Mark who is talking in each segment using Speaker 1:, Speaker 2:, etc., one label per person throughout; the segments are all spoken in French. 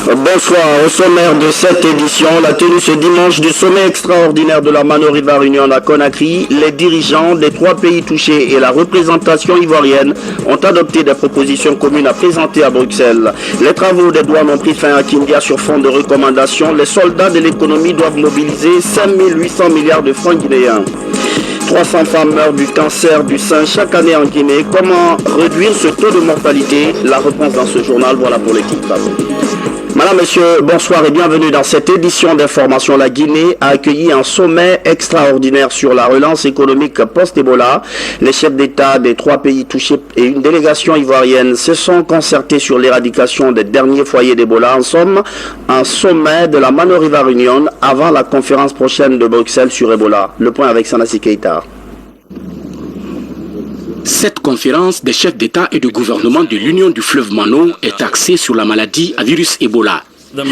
Speaker 1: Bonsoir. Au sommaire de cette édition, la tenue ce dimanche du sommet extraordinaire de la Mano River Union à Conakry, les dirigeants des 3 pays touchés et la représentation ivoirienne ont adopté des propositions communes à présenter à Bruxelles. Les travaux des douanes ont pris fin à Kindia sur fond de recommandations. Les soldats de l'économie doivent mobiliser 5 800 milliards de francs guinéens. 300 femmes meurent du cancer du sein chaque année en Guinée. Comment réduire ce taux de mortalité? La réponse dans ce journal, voilà pour l'équipe. Madame, Monsieur, bonsoir et bienvenue dans cette édition d'information. La Guinée a accueilli un sommet extraordinaire sur la relance économique post-Ebola. Les chefs d'État des 3 pays touchés et une délégation ivoirienne se sont concertés sur l'éradication des derniers foyers d'Ebola. En somme, un sommet de la Mano River Union avant la conférence prochaine de Bruxelles sur Ebola. Le point avec Sanassi Keita.
Speaker 2: Cette conférence des chefs d'État et de gouvernement de l'Union du fleuve Mano est axée sur la maladie à virus Ebola.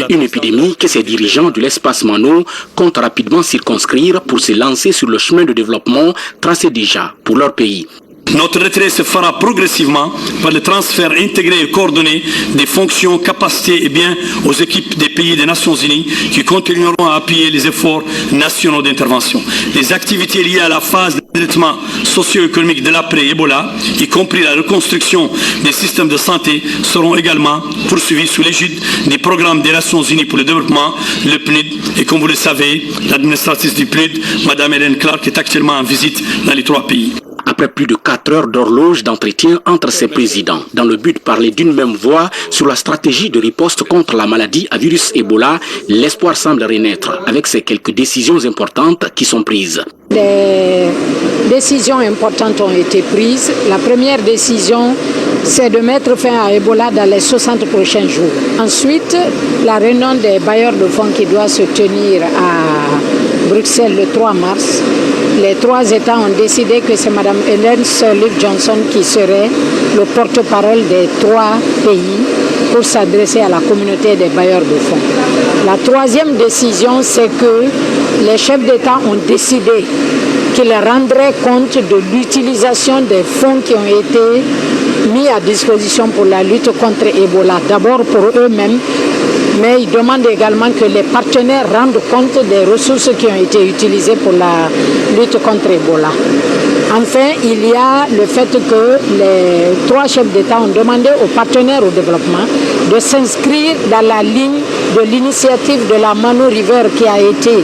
Speaker 2: Une épidémie que ces dirigeants de l'espace Mano comptent rapidement circonscrire pour se lancer sur le chemin de développement tracé déjà pour leur pays.
Speaker 3: Notre retrait se fera progressivement par le transfert intégré et coordonné des fonctions, capacités et biens aux équipes des pays des Nations Unies qui continueront à appuyer les efforts nationaux d'intervention. Les activités liées à la phase de développement socio-économique de l'après-Ebola, y compris la reconstruction des systèmes de santé, seront également poursuivies sous l'égide des programmes des Nations Unies pour le développement, le PNUD. Et comme vous le savez, l'administratrice du PNUD, Mme Hélène Clark, est actuellement en visite dans les 3 pays.
Speaker 2: Après plus de 4 heures d'horloge d'entretien entre ces présidents, dans le but de parler d'une même voix sur la stratégie de riposte contre la maladie à virus Ebola, l'espoir semble renaître avec ces quelques décisions importantes qui sont prises.
Speaker 4: Des décisions importantes ont été prises. La première décision, c'est de mettre fin à Ebola dans les 60 prochains jours. Ensuite, la réunion des bailleurs de fonds qui doit se tenir à Bruxelles le 3 mars. Les 3 États ont décidé que c'est Mme Ellen Sirleaf-Johnson qui serait le porte-parole des 3 pays pour s'adresser à la communauté des bailleurs de fonds. La 3e décision, c'est que les chefs d'État ont décidé qu'ils rendraient compte de l'utilisation des fonds qui ont été mis à disposition pour la lutte contre Ebola. D'abord pour eux-mêmes, mais ils demandent également que les partenaires rendent compte des ressources qui ont été utilisées pour la lutte contre Ebola. Enfin, il y a le fait que les 3 chefs d'État ont demandé aux partenaires au développement de s'inscrire dans la ligne de l'initiative de la Mano River qui a été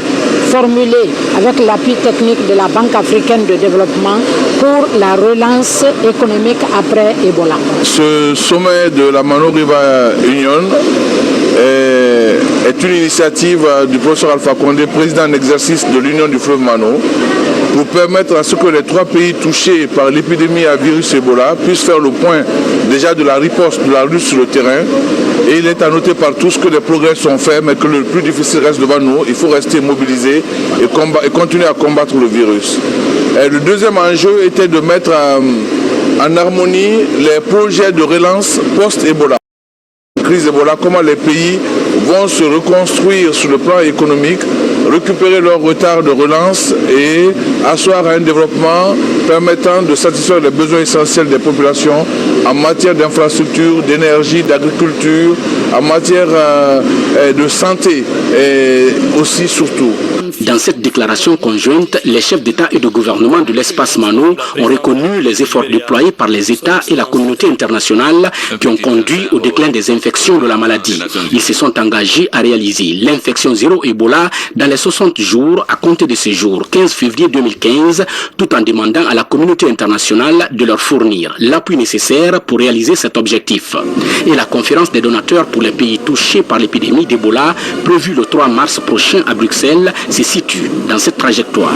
Speaker 4: formulée avec l'appui technique de la Banque africaine de développement pour la relance économique après Ebola.
Speaker 5: Ce sommet de la Mano River Union est une initiative du professeur Alpha Condé, président en exercice de l'Union du fleuve Mano, pour permettre à ce que les 3 pays touchés par l'épidémie à virus Ebola puissent faire le point déjà de la riposte de la lutte sur le terrain. Et il est à noter par tous que des progrès sont faits, mais que le plus difficile reste devant nous. Il faut rester mobilisé et continuer à combattre le virus. Et le deuxième enjeu était de mettre en harmonie les projets de relance post-Ebola. Crise Ebola, comment les pays vont se reconstruire sur le plan économique, récupérer leur retard de relance et asseoir un développement permettant de satisfaire les besoins essentiels des populations en matière d'infrastructure, d'énergie, d'agriculture, en matière de santé et aussi surtout.
Speaker 2: Dans cette déclaration conjointe, les chefs d'État et de gouvernement de l'espace Mano ont reconnu les efforts déployés par les États et la communauté internationale qui ont conduit au déclin des infections de la maladie. Ils se sont engagés à réaliser l'infection zéro Ebola dans les 60 jours à compter de ce jour, 15 février 2015, tout en demandant à la communauté internationale de leur fournir l'appui nécessaire pour réaliser cet objectif. Et la conférence des donateurs pour les pays touchés par l'épidémie d'Ebola, prévue le 3 mars prochain à Bruxelles, se situe dans cette trajectoire.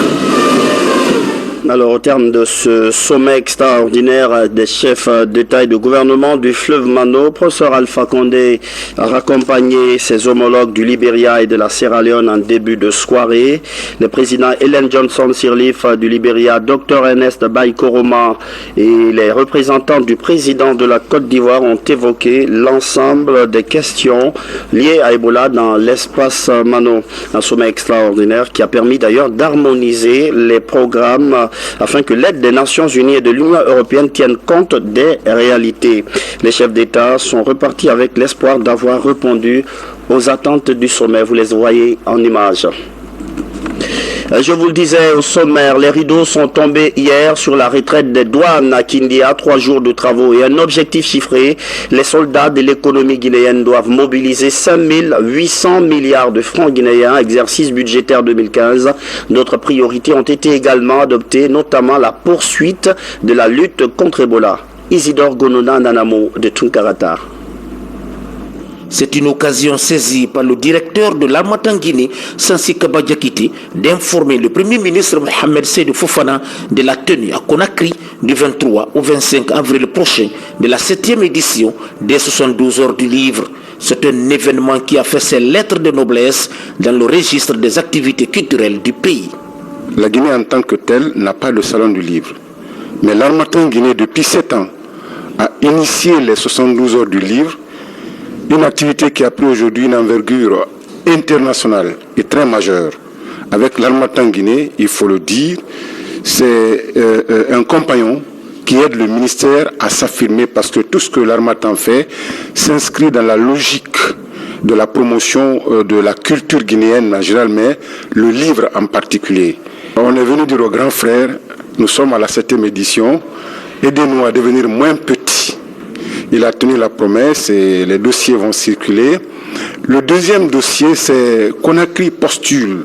Speaker 1: Alors, au terme de ce sommet extraordinaire des chefs d'État et de gouvernement du fleuve Mano, professeur Alpha Condé a raccompagné ses homologues du Libéria et de la Sierra Leone en début de soirée. Le président Ellen Johnson Sirleaf du Libéria, Dr Ernest Bai Koroma et les représentants du président de la Côte d'Ivoire ont évoqué l'ensemble des questions liées à Ebola dans l'espace Mano. Un sommet extraordinaire qui a permis d'ailleurs d'harmoniser les programmes afin que l'aide des Nations Unies et de l'Union européenne tienne compte des réalités. Les chefs d'État sont repartis avec l'espoir d'avoir répondu aux attentes du sommet. Vous les voyez en image. Je vous le disais au sommaire, les rideaux sont tombés hier sur la retraite des douanes à Kindia, 3 jours de travaux et un objectif chiffré. Les soldats de l'économie guinéenne doivent mobiliser 5 800 milliards de francs guinéens, exercice budgétaire 2015. D'autres priorités ont été également adoptées, notamment la poursuite de la lutte contre Ebola. Isidore Gonona Nanamo de Tunkarata.
Speaker 6: C'est une occasion saisie par le directeur de l'Armatan Guinée, Sansi Kabadjakiti, d'informer le Premier ministre Mohamed Seydou Fofana de la tenue à Conakry du 23 au 25 avril prochain de la 7e édition des 72 heures du livre. C'est un événement qui a fait ses lettres de noblesse dans le registre des activités culturelles du pays.
Speaker 7: La Guinée en tant que telle n'a pas le salon du livre. Mais l'Armatan Guinée, depuis 7 ans, a initié les 72 heures du livre, une activité qui a pris aujourd'hui une envergure internationale et très majeure. Avec l'Armatan Guinée, il faut le dire, c'est un compagnon qui aide le ministère à s'affirmer parce que tout ce que l'Armatan fait s'inscrit dans la logique de la promotion de la culture guinéenne en général, mais le livre en particulier. On est venu dire aux grands frères, nous sommes à la 7e édition, aidez-nous à devenir moins petits. Il a tenu la promesse et les dossiers vont circuler. Le deuxième dossier, c'est Conakry postule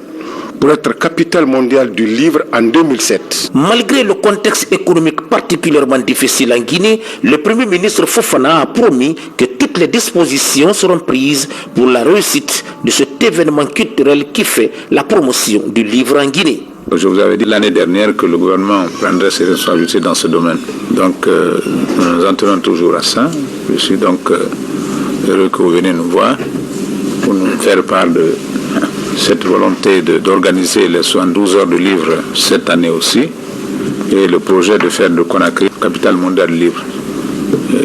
Speaker 7: pour être capitale mondiale du livre en 2007.
Speaker 6: Malgré le contexte économique particulièrement difficile en Guinée, le Premier ministre Fofana a promis que toutes les dispositions seront prises pour la réussite de cet événement culturel qui fait la promotion du livre en Guinée.
Speaker 8: Je vous avais dit l'année dernière que le gouvernement prendrait ses responsabilités dans ce domaine. Donc nous en tenons toujours à ça. Je suis donc heureux que vous venez nous voir pour nous faire part de cette volonté d'organiser les 72 heures de livre cette année aussi et le projet de faire de Conakry capitale mondiale du livre.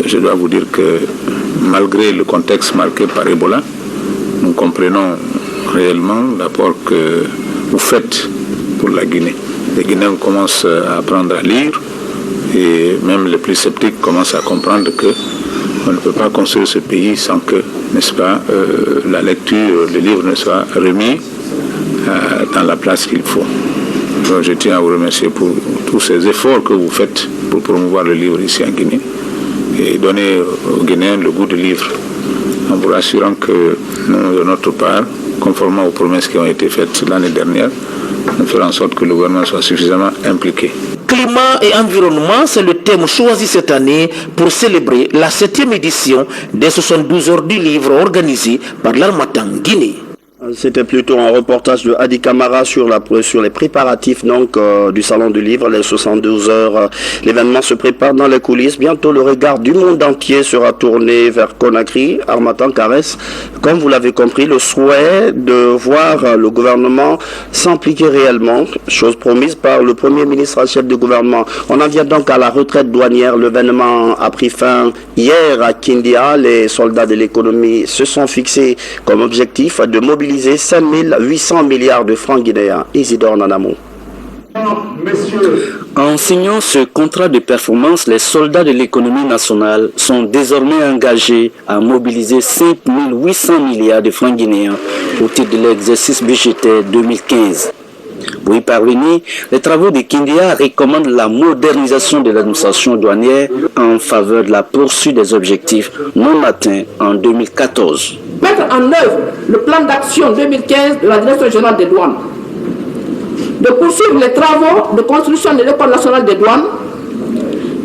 Speaker 8: Je dois vous dire que malgré le contexte marqué par Ebola, nous comprenons réellement l'apport que vous faites pour la Guinée. Les Guinéens commencent à apprendre à lire et même les plus sceptiques commencent à comprendre que on ne peut pas construire ce pays sans que, n'est-ce pas, la lecture, le livre ne soit remis dans la place qu'il faut. Donc, je tiens à vous remercier pour tous ces efforts que vous faites pour promouvoir le livre ici en Guinée et donner aux Guinéens le goût du livre, en vous rassurant que nous, de notre part, conformément aux promesses qui ont été faites l'année dernière, nous ferons en sorte que le gouvernement soit suffisamment impliqué.
Speaker 6: Climat et environnement, c'est le thème choisi cette année pour célébrer la 7e édition des 72 heures du livre organisée par l'Armatan Guinée.
Speaker 1: C'était plutôt un reportage de Hadi Kamara sur les préparatifs donc, du Salon du Livre, les 72 heures. L'événement se prépare dans les coulisses. Bientôt, le regard du monde entier sera tourné vers Conakry. Harmattan caresse, comme vous l'avez compris, le souhait de voir le gouvernement s'impliquer réellement, chose promise par le Premier ministre en chef du gouvernement. On en vient donc à la retraite douanière. L'événement a pris fin hier à Kindia. Les soldats de l'économie se sont fixés comme objectif de mobiliser 5 800 milliards de francs guinéens. Isidore Nanamo.
Speaker 2: En signant ce contrat de performance, les soldats de l'économie nationale sont désormais engagés à mobiliser 5 800 milliards de francs guinéens au titre de l'exercice budgétaire 2015. Pour y parvenir, les travaux de Kindia recommandent la modernisation de l'administration douanière en faveur de la poursuite des objectifs non atteints en 2014.
Speaker 9: Mettre en œuvre le plan d'action 2015 de la Direction générale des douanes, de poursuivre les travaux de construction de l'École nationale des douanes,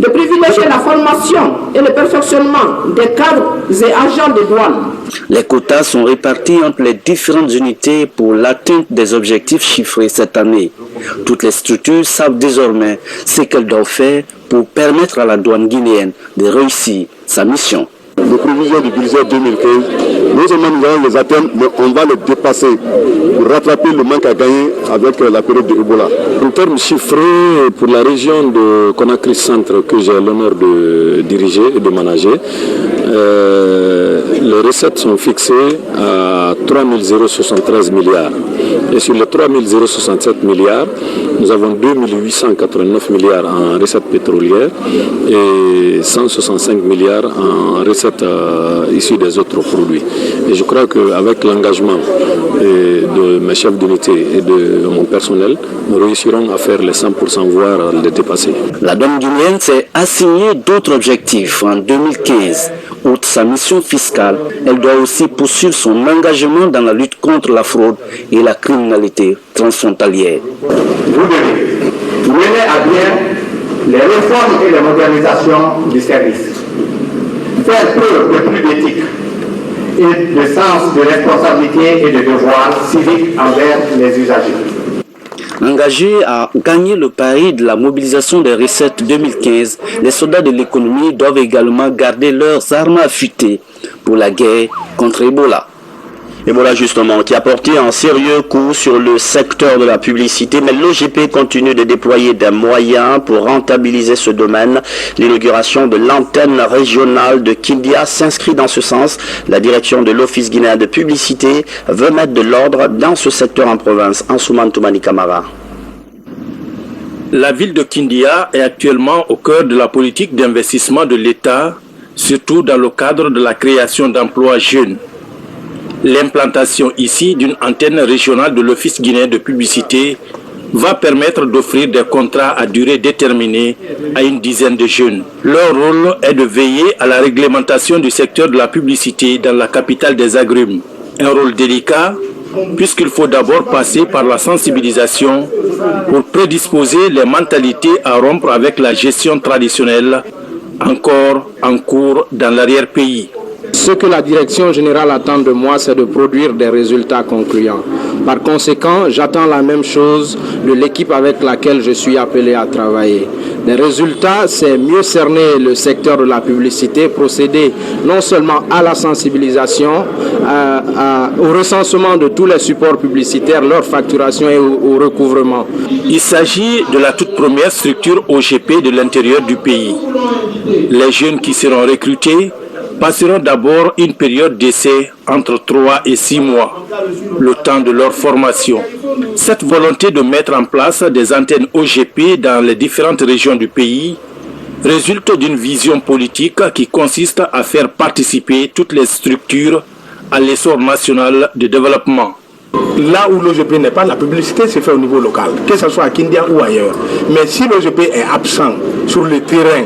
Speaker 9: de privilégier la formation et le perfectionnement des cadres et agents des douanes.
Speaker 2: Les quotas sont répartis entre les différentes unités pour l'atteinte des objectifs chiffrés cette année. Toutes les structures savent désormais ce qu'elles doivent faire pour permettre à la douane guinéenne de réussir sa mission.
Speaker 10: Les prévisions du budget 2015, non seulement nous allons les atteindre, mais on va les dépasser pour rattraper le manque à gagner avec la période de Ebola.
Speaker 11: En termes chiffrés, pour la région de Conakry Centre que j'ai l'honneur de diriger et de manager, les recettes sont fixées à 3 073 milliards. Et sur les 3 067 milliards, nous avons 2 889 milliards en recettes pétrolières et 165 milliards en recettes issues des autres produits. Et je crois qu'avec l'engagement de mes chefs d'unité et de mon personnel, nous réussirons à faire les 100%, voire les dépasser.
Speaker 2: La douane guinéenne s'est assignée d'autres objectifs en 2015. Outre sa mission fiscale, elle doit aussi poursuivre son engagement dans la lutte contre la fraude et la criminalité transfrontalière.
Speaker 12: Vous devez mener à bien les réformes et les modernisations du service, faire preuve de plus d'éthique et de sens de responsabilité et de devoir civique envers les usagers.
Speaker 2: Engagés à gagner le pari de la mobilisation des recettes 2015, les soldats de l'économie doivent également garder leurs armes affûtées pour la guerre contre Ebola.
Speaker 1: Ebola justement, qui a porté un sérieux coup sur le secteur de la publicité, mais l'OGP continue de déployer des moyens pour rentabiliser ce domaine. L'inauguration de l'antenne régionale de Kindia s'inscrit dans ce sens. La direction de l'Office guinéen de publicité veut mettre de l'ordre dans ce secteur en province. Ansouman Toumani Kamara.
Speaker 6: La ville de Kindia est actuellement au cœur de la politique d'investissement de l'État, surtout dans le cadre de la création d'emplois jeunes. L'implantation ici d'une antenne régionale de l'Office guinéen de publicité va permettre d'offrir des contrats à durée déterminée à une dizaine de jeunes. Leur rôle est de veiller à la réglementation du secteur de la publicité dans la capitale des agrumes. Un rôle délicat puisqu'il faut d'abord passer par la sensibilisation pour prédisposer les mentalités à rompre avec la gestion traditionnelle encore en cours dans l'arrière-pays.
Speaker 13: Ce que la direction générale attend de moi, c'est de produire des résultats concluants. Par conséquent, j'attends la même chose de l'équipe avec laquelle je suis appelé à travailler. Les résultats, c'est mieux cerner le secteur de la publicité, procéder non seulement à la sensibilisation, au recensement de tous les supports publicitaires, leur facturation et au recouvrement.
Speaker 6: Il s'agit de la toute première structure OGP de l'intérieur du pays. Les jeunes qui seront recrutés passeront d'abord une période d'essai entre 3 et 6 mois, le temps de leur formation. Cette volonté de mettre en place des antennes OGP dans les différentes régions du pays résulte d'une vision politique qui consiste à faire participer toutes les structures à l'essor national de développement.
Speaker 13: Là où l'OGP n'est pas, la publicité se fait au niveau local, que ce soit à Kindia ou ailleurs. Mais si l'OGP est absent sur le terrain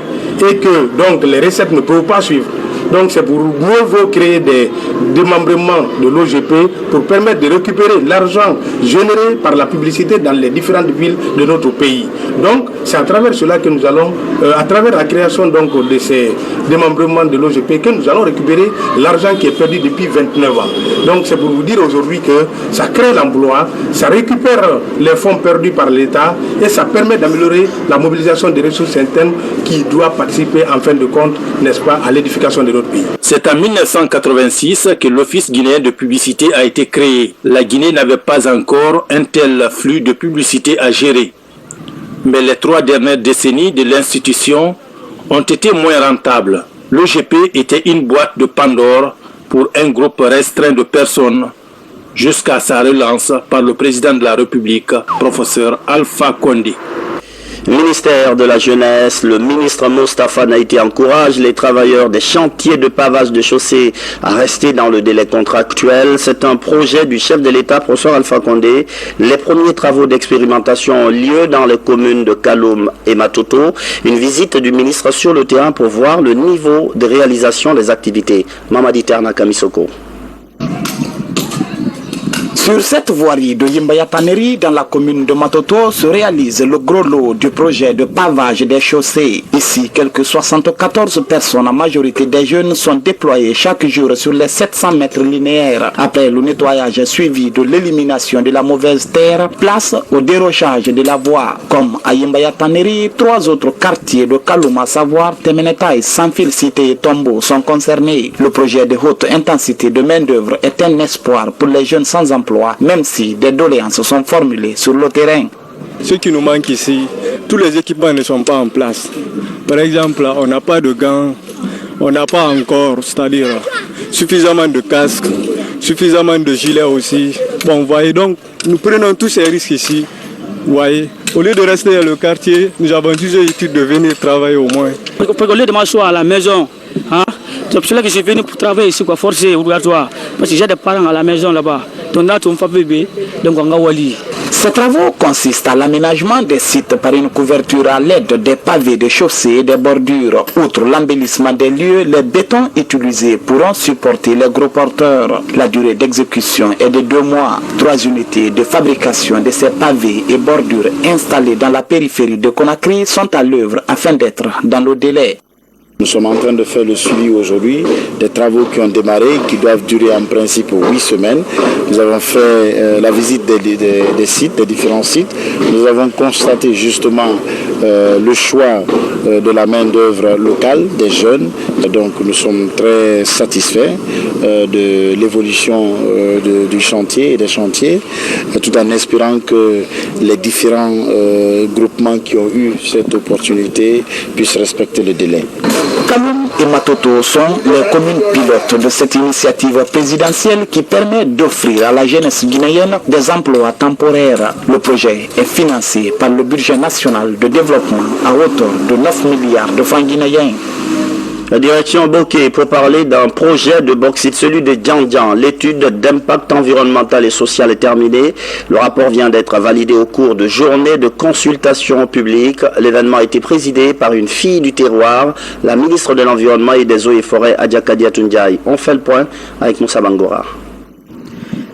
Speaker 13: et que donc les recettes ne peuvent pas suivre, donc c'est pour mieux créer des démembrements de l'OGP pour permettre de récupérer l'argent généré par la publicité dans les différentes villes de notre pays. Donc c'est à travers cela que nous allons, à travers la création donc de ces démembrements de l'OGP, que nous allons récupérer l'argent qui est perdu depuis 29 ans. Donc c'est pour vous dire aujourd'hui que ça crée l'emploi, ça récupère les fonds perdus par l'État et ça permet d'améliorer la mobilisation des ressources internes qui doivent participer en fin de compte, n'est-ce pas, à l'édification de notre pays.
Speaker 6: C'est en 1986 que l'Office guinéen de publicité a été créé. La Guinée n'avait pas encore un tel flux de publicité à gérer. Mais les 3 dernières décennies de l'institution ont été moins rentables. L'OGP était une boîte de Pandore pour un groupe restreint de personnes jusqu'à sa relance par le président de la République, professeur Alpha Condé.
Speaker 1: Ministère de la Jeunesse, le ministre Moustapha Naïti encourage les travailleurs des chantiers de pavage de chaussée à rester dans le délai contractuel. C'est un projet du chef de l'État, professeur Alpha Condé. Les premiers travaux d'expérimentation ont lieu dans les communes de Kaloum et Matoto. Une visite du ministre sur le terrain pour voir le niveau de réalisation des activités. Mamadi Terna Kamisoko.
Speaker 14: Sur cette voirie de Yimbayataneri, dans la commune de Matoto, se réalise le gros lot du projet de pavage des chaussées. Ici, quelques 74 personnes, en majorité des jeunes, sont déployées chaque jour sur les 700 mètres linéaires. Après le nettoyage suivi de l'élimination de la mauvaise terre, place au dérochage de la voie. Comme à Yimbayataneri, 3 autres quartiers de Kaloum, à savoir Temenetaï, Sanfil Cité et Tombo, sont concernés. Le projet de haute intensité de main-d'œuvre est un espoir pour les jeunes sans emploi, même si des doléances sont formulées sur le terrain.
Speaker 15: Ce qui nous manque ici, tous les équipements ne sont pas en place. Par exemple, on n'a pas de gants, on n'a pas encore, c'est-à-dire suffisamment de casques, suffisamment de gilets aussi. Bon, vous voyez, donc nous prenons tous ces risques ici. Vous voyez, au lieu de rester dans le quartier, nous avons toujours l'habitude de venir travailler au moins.
Speaker 16: Au lieu de m'asseoir à la maison, hein, c'est pour cela que je suis venu pour travailler ici, quoi, forcé, obligatoire. Parce que j'ai des parents à la maison là-bas. Donc là, on fait bébé, donc on va wali.
Speaker 14: Ces travaux consistent à l'aménagement des sites par une couverture à l'aide des pavés de chaussée et des bordures. Outre l'embellissement des lieux, les bétons utilisés pourront supporter les gros porteurs. La durée d'exécution est de 2 mois. 3 unités de fabrication de ces pavés et bordures installées dans la périphérie de Conakry sont à l'œuvre afin d'être dans le délai.
Speaker 17: Nous sommes en train de faire le suivi aujourd'hui des travaux qui ont démarré, qui doivent durer en principe 8 semaines. Nous avons fait la visite des sites, des différents sites. Nous avons constaté justement le choix de la main-d'œuvre locale, des jeunes. Donc nous sommes très satisfaits de l'évolution du chantier et des chantiers, tout en espérant que les différents groupements qui ont eu cette opportunité puissent respecter le délai.
Speaker 14: Kaloum et Matoto sont les communes pilotes de cette initiative présidentielle qui permet d'offrir à la jeunesse guinéenne des emplois temporaires. Le projet est financé par le budget national de développement à hauteur de 9 milliards de francs guinéens.
Speaker 1: La direction Bokeh pour parler d'un projet de bauxite, celui de Djandian. L'étude d'impact environnemental et social est terminée. Le rapport vient d'être validé au cours de journées de consultation publique. L'événement a été présidé par une fille du terroir, la ministre de l'Environnement et des Eaux et Forêts, Adja Kadia Tundiaye. On fait le point avec Moussa Bangora.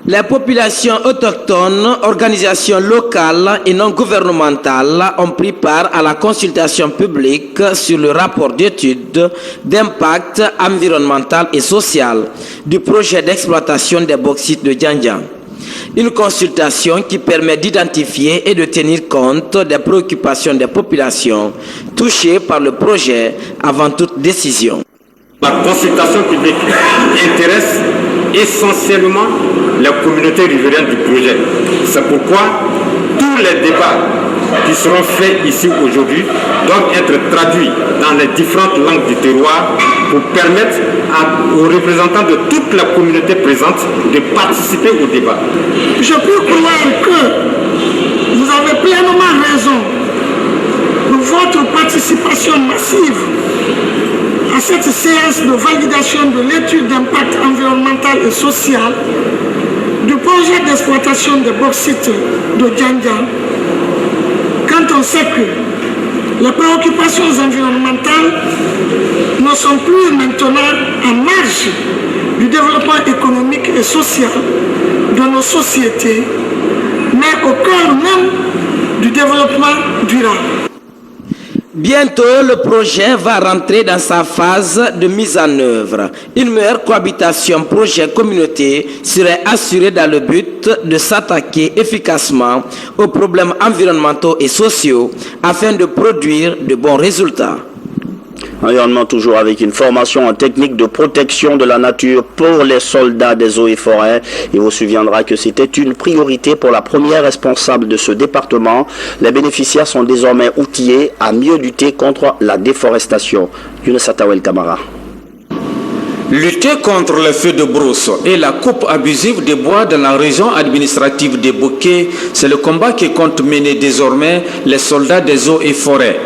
Speaker 18: Les populations autochtones, organisations locales et non gouvernementales ont pris part à la consultation publique sur le rapport d'étude d'impact environnemental et social du projet d'exploitation des bauxites de Djandian. Une consultation qui permet d'identifier et de tenir compte des préoccupations des populations touchées par le projet avant toute décision.
Speaker 19: La consultation publique intéresse essentiellement les communautés riveraines du projet. C'est pourquoi tous les débats qui seront faits ici aujourd'hui doivent être traduits dans les différentes langues du terroir pour permettre aux représentants de toute la communauté présente de participer au débat.
Speaker 20: Je peux croire que vous avez pleinement raison de votre participation massive à cette séance de validation de l'étude d'impact environnemental et social du projet d'exploitation des bauxites de Djandian, quand on sait que les préoccupations environnementales ne sont plus maintenant en marge du développement économique et social de nos sociétés, mais au cœur même du développement durable.
Speaker 18: Bientôt, le projet va rentrer dans sa phase de mise en œuvre. Une meilleure cohabitation projet-communauté serait assurée dans le but de s'attaquer efficacement aux problèmes environnementaux et sociaux afin de produire de bons résultats.
Speaker 1: Environnement toujours avec une formation en technique de protection de la nature pour les soldats des eaux et forêts. Il vous souviendra que c'était une priorité pour la première responsable de ce département. Les bénéficiaires sont désormais outillés à mieux lutter contre la déforestation. Younes Atawel Kamara.
Speaker 21: Lutter contre les feux de brousse et la coupe abusive des bois dans la région administrative des Bokeh, c'est le combat que comptent mener désormais les soldats des eaux et forêts.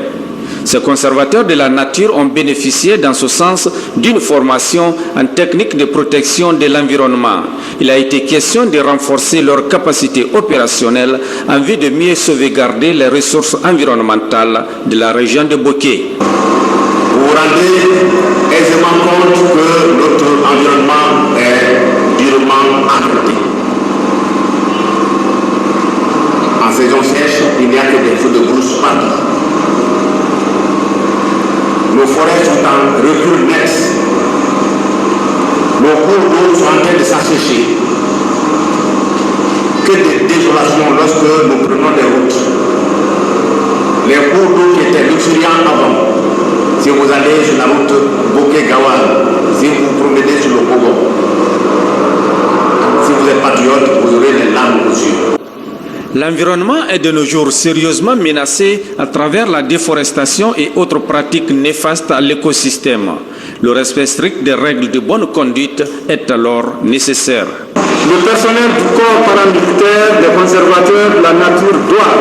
Speaker 21: Ces conservateurs de la nature ont bénéficié dans ce sens d'une formation en technique de protection de l'environnement. Il a été question de renforcer leur capacité opérationnelle en vue de mieux sauvegarder les ressources environnementales de la région de Bokeh.
Speaker 12: Vous vous rendez aisément compte que notre environnement est durement entretenu. En saison sèche, il n'y a que des feux de brousse partout. Nos forêts sont en recul net. Nos cours d'eau sont en train de s'assécher. Que de désolation lorsque nous prenons des routes. Les cours d'eau qui étaient luxuriants avant. Si vous allez sur la route Bokeh-Gawal, si vous vous promenez sur le Bogo, si vous êtes patriote, vous aurez les larmes aux yeux.
Speaker 21: L'environnement est de nos jours sérieusement menacé à travers la déforestation et autres pratiques néfastes à l'écosystème. Le respect strict des règles de bonne conduite est alors nécessaire.
Speaker 19: Le personnel du corps paramilitaire des conservateurs de la nature doit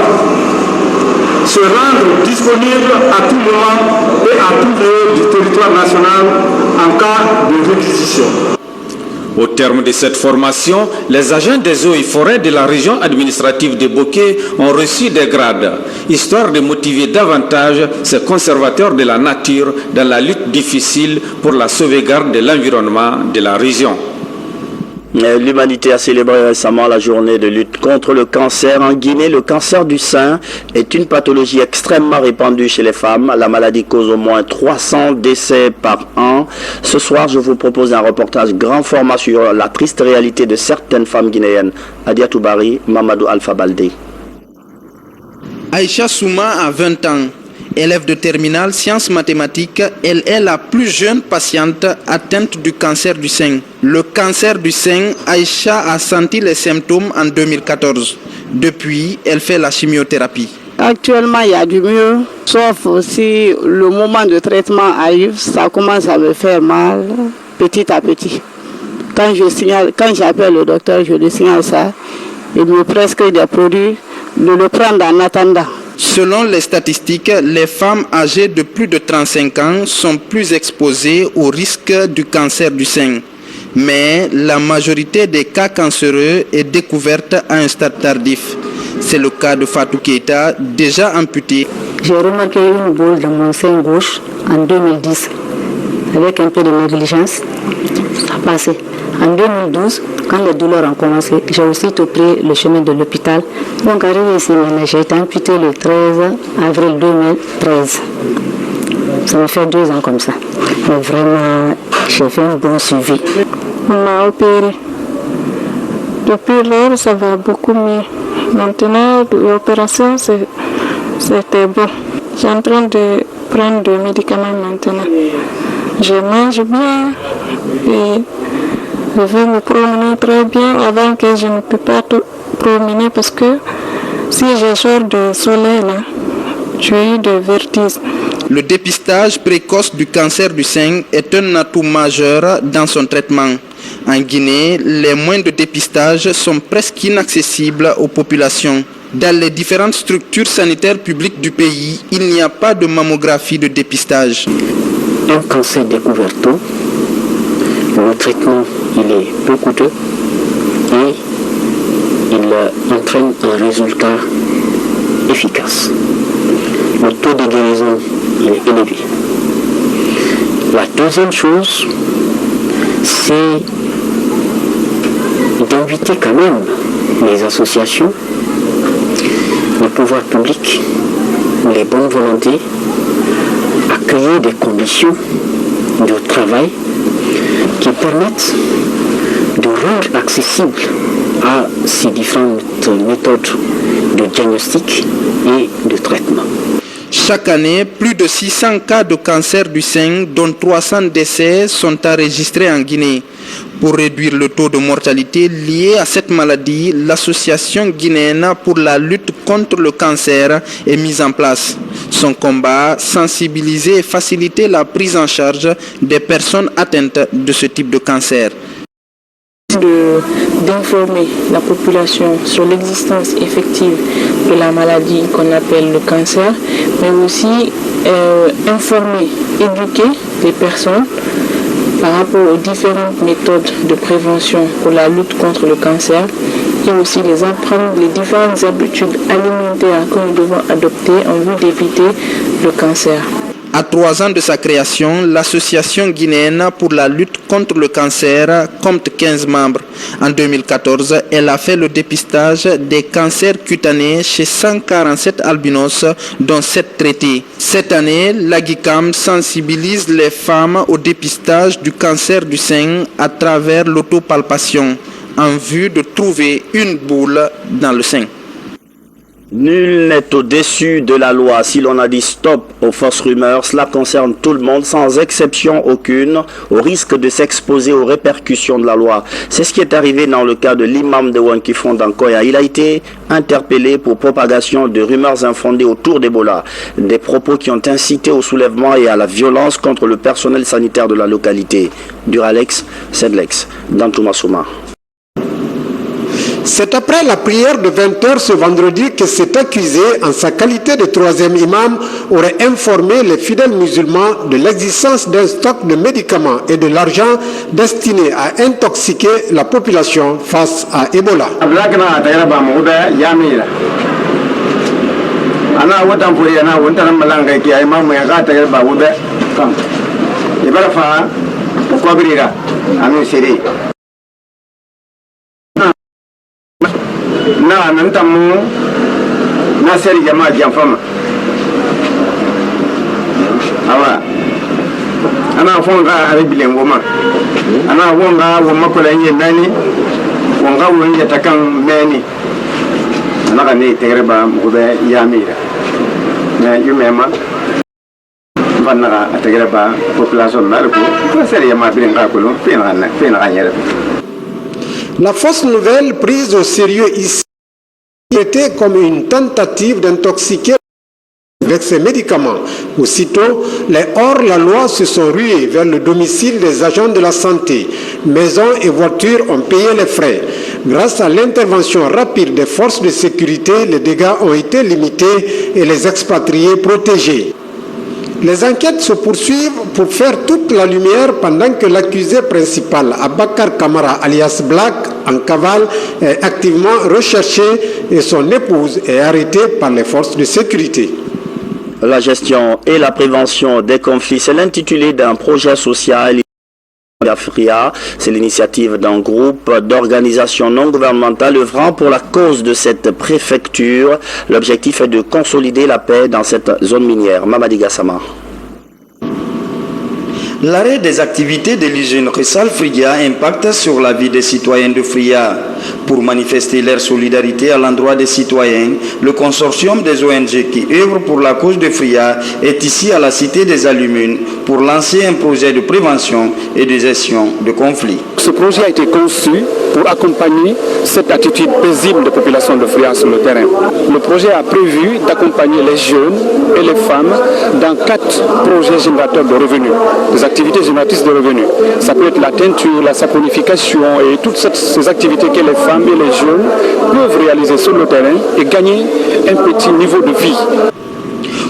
Speaker 19: se rendre disponible à tout moment et à tout lieu du territoire national en cas de réquisition.
Speaker 21: Au terme de cette formation, les agents des eaux et forêts de la région administrative de Boké ont reçu des grades, histoire de motiver davantage ces conservateurs de la nature dans la lutte difficile pour la sauvegarde de l'environnement de la région.
Speaker 1: L'humanité a célébré récemment la journée de lutte contre le cancer. En Guinée, le cancer du sein est une pathologie extrêmement répandue chez les femmes. La maladie cause au moins 300 décès par an. Ce soir, je vous propose un reportage grand format sur la triste réalité de certaines femmes guinéennes. Adia Toubari, Mamadou Alpha Baldé.
Speaker 3: Aïcha Souma a 20 ans. Élève de terminale sciences mathématiques, elle est la plus jeune patiente atteinte du cancer du sein. Le cancer du sein, Aïcha a senti les symptômes en 2014. Depuis, elle fait la chimiothérapie.
Speaker 22: Actuellement, il y a du mieux, sauf aussi le moment de traitement arrive, ça commence à me faire mal petit à petit. Quand j'appelle le docteur, je lui signale ça, il me prescrit des produits, de le prendre en attendant.
Speaker 3: Selon les statistiques, les femmes âgées de plus de 35 ans sont plus exposées au risque du cancer du sein. Mais la majorité des cas cancéreux est découverte à un stade tardif. C'est le cas de Fatou Keita, déjà amputée.
Speaker 22: J'ai remarqué une boule dans mon sein gauche en 2010. Avec un peu de négligence, ça a passé. En 2012, quand les douleurs ont commencé, j'ai aussi pris le chemin de l'hôpital. Donc arrivé ici, j'ai été amputée le 13 avril 2013. Ça me fait 2 ans comme ça. Mais vraiment, j'ai fait un bon suivi.
Speaker 23: On m'a opéré. Depuis lors, ça va beaucoup mieux. Maintenant, l'opération, c'était bon. Je suis en train de prendre des médicaments maintenant. Je mange bien et je vais me promener très bien avant que je ne peux pas promener parce que si je sors du soleil, là, j'ai eu des vertiges.
Speaker 3: Le dépistage précoce du cancer du sein est un atout majeur dans son traitement. En Guinée, les moyens de dépistage sont presque inaccessibles aux populations. Dans les différentes structures sanitaires publiques du pays, il n'y a pas de mammographie de dépistage.
Speaker 22: Un cancer découvert tôt, le traitement il est peu coûteux et il entraîne un résultat efficace. Le taux de guérison il est élevé. La deuxième chose, c'est d'inviter quand même les associations, le pouvoir public, les bonnes volontés à créer des conditions de travail qui permettent de rendre accessible à ces différentes méthodes de diagnostic et de traitement.
Speaker 3: Chaque année, plus de 600 cas de cancer du sein, dont 300 décès, sont enregistrés en Guinée. Pour réduire le taux de mortalité lié à cette maladie, l'Association guinéenne pour la lutte contre le cancer est mise en place. Son combat, sensibiliser et faciliter la prise en charge des personnes atteintes de ce type de cancer.
Speaker 23: D'informer la population sur l'existence effective de la maladie qu'on appelle le cancer, mais aussi informer, éduquer les personnes par rapport aux différentes méthodes de prévention pour la lutte contre le cancer et aussi les apprendre les différentes habitudes alimentaires que nous devons adopter en vue d'éviter le cancer.
Speaker 3: À 3 ans de sa création, l'Association guinéenne pour la lutte contre le cancer compte 15 membres. En 2014, elle a fait le dépistage des cancers cutanés chez 147 albinos, dont 7 traités. Cette année, l'AGICAM sensibilise les femmes au dépistage du cancer du sein à travers l'autopalpation, en vue de trouver une boule dans le sein.
Speaker 1: Nul n'est au-dessus de la loi. Si l'on a dit stop aux fausses rumeurs, cela concerne tout le monde sans exception aucune, au risque de s'exposer aux répercussions de la loi. C'est ce qui est arrivé dans le cas de l'imam de Wankifon d'Ankoya. Il a été interpellé pour propagation de rumeurs infondées autour d'Ebola, des propos qui ont incité au soulèvement et à la violence contre le personnel sanitaire de la localité. Duralex, Sedlex, Dantoumassouma.
Speaker 4: C'est après la prière de 20h ce vendredi que cet accusé, en sa qualité de troisième imam, aurait informé les fidèles musulmans de l'existence d'un stock de médicaments et de l'argent destiné à intoxiquer la population face à Ebola.
Speaker 12: na nan tamu na seri jama'a jamfama awa ana fonga arabilen goma ana wonga woma ko lanye nani wonga wonje takan meni ana kane tegreba mbe yamira na yumema banna tegreba population na ko seri jama'a bilen ka ko fina nyere.
Speaker 4: La fausse nouvelle prise au sérieux ici était comme une tentative d'intoxiquer avec ces médicaments. Aussitôt, les hors-la-loi se sont rués vers le domicile des agents de la santé. Maisons et voitures ont payé les frais. Grâce à l'intervention rapide des forces de sécurité, les dégâts ont été limités et les expatriés protégés. Les enquêtes se poursuivent pour faire toute la lumière pendant que l'accusé principal, Abakar Kamara alias Black, en cavale, est activement recherché et son épouse est arrêtée par les forces de sécurité.
Speaker 1: La gestion et la prévention des conflits, c'est l'intitulé d'un projet social. Fria, c'est l'initiative d'un groupe d'organisations non gouvernementales œuvrant pour la cause de cette préfecture. L'objectif est de consolider la paix dans cette zone minière. Mamadi Gassama.
Speaker 5: L'arrêt des activités de l'usine Ressal Fria impacte sur la vie des citoyens de Fria. Pour manifester leur solidarité à l'endroit des citoyens, le consortium des ONG qui œuvrent pour la cause de Fria est ici à la Cité des Allumines pour lancer un projet de prévention et de gestion de conflits.
Speaker 11: Ce projet a été conçu pour accompagner cette attitude paisible des populations de Fria sur le terrain. Le projet a prévu d'accompagner les jeunes et les femmes dans 4 projets générateurs de revenus, des activités génératrices de revenus. Ça peut être la teinture, la saponification et toutes ces activités que les femmes et les jeunes peuvent réaliser sur le terrain et gagner un petit niveau de vie.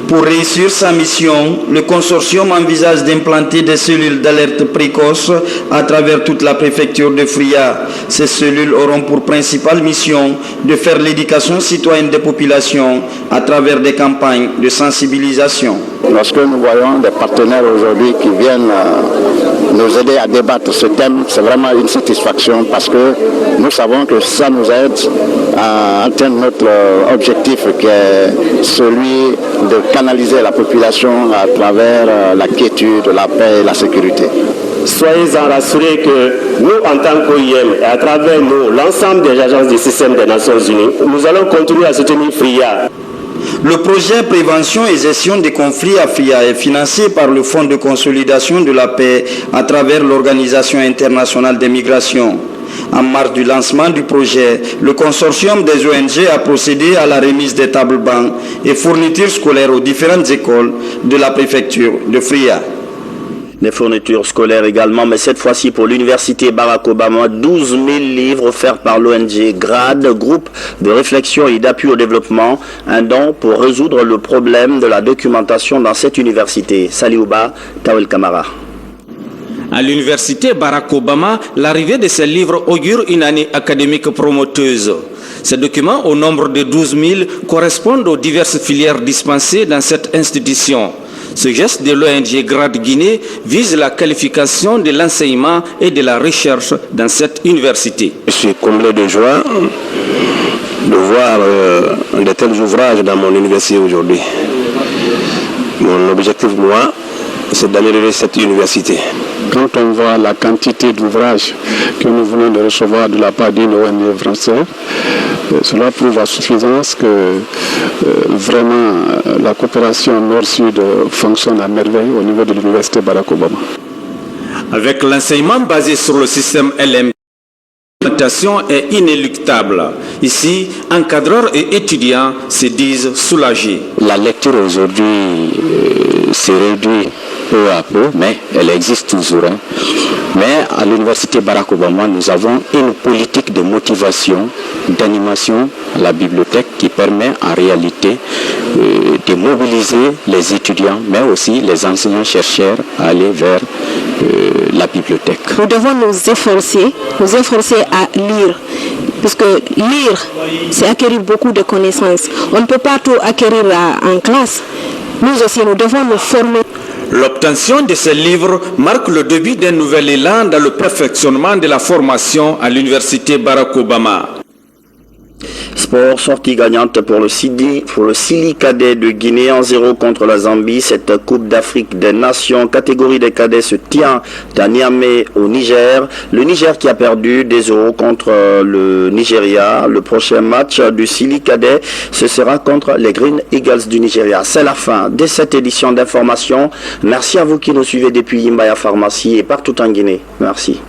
Speaker 5: Pour réussir sa mission, le consortium envisage d'implanter des cellules d'alerte précoce à travers toute la préfecture de Fria. Ces cellules auront pour principale mission de faire l'éducation citoyenne des populations à travers des campagnes de sensibilisation.
Speaker 17: Lorsque nous voyons des partenaires aujourd'hui qui viennent nous aider à débattre ce thème, c'est vraiment une satisfaction parce que nous savons que ça nous aide à atteindre notre objectif qui est celui de canaliser la population à travers la quiétude, la paix et la sécurité.
Speaker 7: Soyez-en rassurés que nous, en tant qu'OIM, et à travers nous, l'ensemble des agences du système des Nations Unies, nous allons continuer à soutenir Fria.
Speaker 5: Le projet Prévention et Gestion des conflits à Fria est financé par le Fonds de consolidation de la paix à travers l'Organisation internationale des migrations. En marge du lancement du projet, le consortium des ONG a procédé à la remise des tables bancs et fournitures scolaires aux différentes écoles de la préfecture de Fria.
Speaker 1: Des fournitures scolaires également, mais cette fois-ci pour l'université Barack Obama, 12 000 livres offerts par l'ONG GRAD, groupe de réflexion et d'appui au développement, un don pour résoudre le problème de la documentation dans cette université. Saliouba, Tawel Kamara.
Speaker 21: À l'université Barack Obama, l'arrivée de ces livres augure une année académique promoteuse. Ces documents, au nombre de 12 000, correspondent aux diverses filières dispensées dans cette institution. Ce geste de l'ONG GRAD Guinée vise la qualification de l'enseignement et de la recherche dans cette université.
Speaker 7: Je suis comblé de joie de voir de tels ouvrages dans mon université aujourd'hui. Mon objectif, moi, c'est d'améliorer cette université.
Speaker 11: Quand on voit la quantité d'ouvrages que nous venons de recevoir de la part d'une ONG française, cela prouve à suffisance que vraiment la coopération Nord-Sud fonctionne à merveille au niveau de l'université Barack Obama.
Speaker 21: Avec l'enseignement basé sur le système LM, l'orientation est inéluctable. Ici, encadreurs et étudiants se disent soulagés.
Speaker 8: La lecture aujourd'hui se réduit peu à peu, mais elle existe toujours. Mais à l'université Barack Obama, nous avons une politique de motivation, d'animation à la bibliothèque qui permet en réalité de mobiliser les étudiants, mais aussi les enseignants-chercheurs à aller vers la bibliothèque.
Speaker 9: Nous devons nous efforcer à lire. Parce que lire, c'est acquérir beaucoup de connaissances. On ne peut pas tout acquérir en classe. Nous aussi, nous devons nous former.
Speaker 21: L'obtention de ces livres marque le début d'un nouvel élan dans le perfectionnement de la formation à l'université Barack Obama.
Speaker 1: Sport, sortie gagnante pour le Sili cadet de Guinée en 0 contre la Zambie. Cette Coupe d'Afrique des Nations catégorie des cadets se tient à Niamey au Niger. Le Niger qui a perdu 2-0 contre le Nigeria. Le prochain match du Sili cadet, ce sera contre les Green Eagles du Nigeria. C'est la fin de cette édition d'information. Merci à vous qui nous suivez depuis Yimbaya Pharmacie et partout en Guinée. Merci.